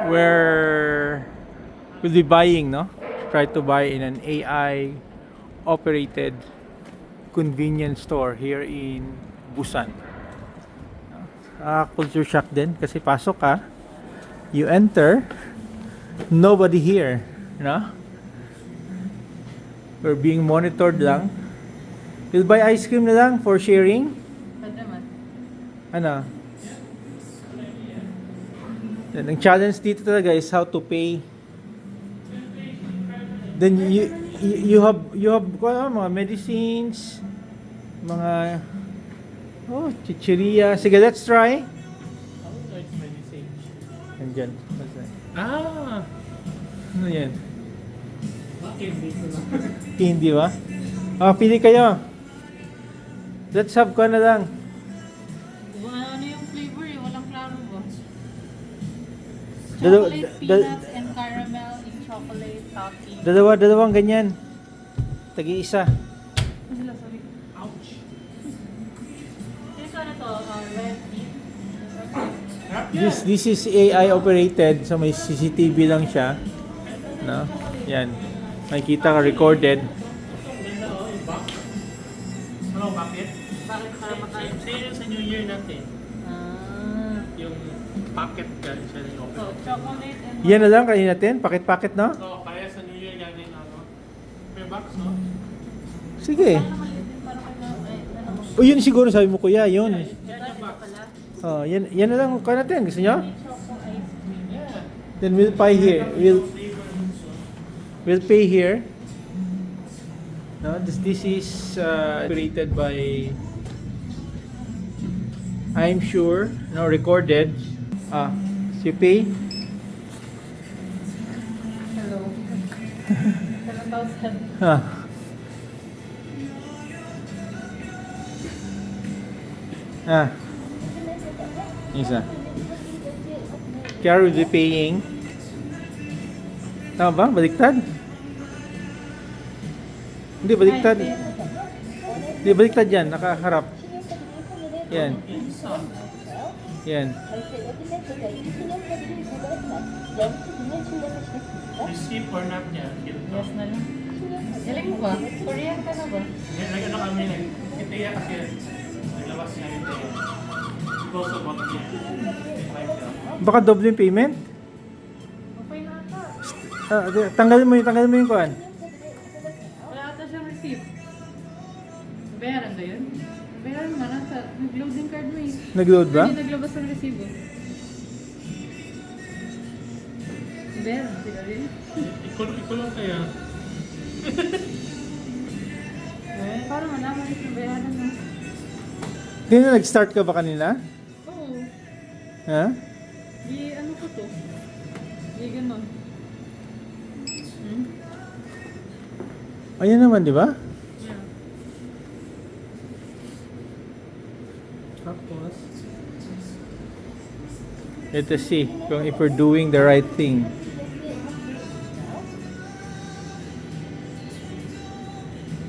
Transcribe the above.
where we'll be buying, no? Try to buy in an AI operated convenience store here in Busan. Culture shock din kasi pasok ka, you enter, nobody here, no? We're being monitored lang. We'll buy ice cream na lang for sharing. Ano? Yan, ang challenge dito talaga is how to pay. Then you have mga medicines, mga chicheria. Sige, let's try. Andyan. Ano yan? Hindi ba? Pili kayo. Let's have ko na lang. Ano yung flavor eh? Walang klaro ba? Dalawa- Chocolate, da- peanuts, and caramel in chocolate topping. Dalawang ganyan. Tagi-isa. Sorry. Ouch. This one ito, red beet. This is AI operated, so may CCTV lang siya. No? Yan. Makikita ka recorded. Ano, bakit? Bakit para makain? Sale sa New Year natin. Yung packet gan siya rin So, open. chocolate and... Yan na lang kainin natin. Pakit-pakit, no? So, kaya sa New Year ganin ano. May box, no? Sige. Ano maliit din para kay ano? O yun siguro sabi mo kuya, yun. Yan yung box. Yan na lang kuha natin. Gusto nyo? Choco ice cream. Yeah. Then we'll pay here. We'll pay here. No, this is operated by, I'm sure, no, recorded. So you pay. Hello. 7,000. Huh. Isa. Kaya will be paying. Tama ba? Baliktad? Hindi, baliktad. Hindi, baliktad yan. Nakaharap. Yan. Yan. Receive or not niya. Yes na lang. Galing mo ba? Korean ka na ba? Nag-ano kami, nag-itiya kasi naglabas niya yung itiya. Because of what niya. Baka doble yung payment? Okay na ata. Tanggalin mo yung kuhan. Wala ata siyang receipt. Bayaran ba yun? Bayaran naman ata. Nag-loading card mo eh. Nag-load ba? Hindi naglabas ng resibo. Bayaran sila rin. Ikulong kaya. Para malaman ito bayaran na. Hindi na nag-start ka ba kanina? Oo. Ha? Di ano ko to? Di ganon. Ayan naman, di ba? Yeah. Tapos, Let us see kung if we're doing the right thing.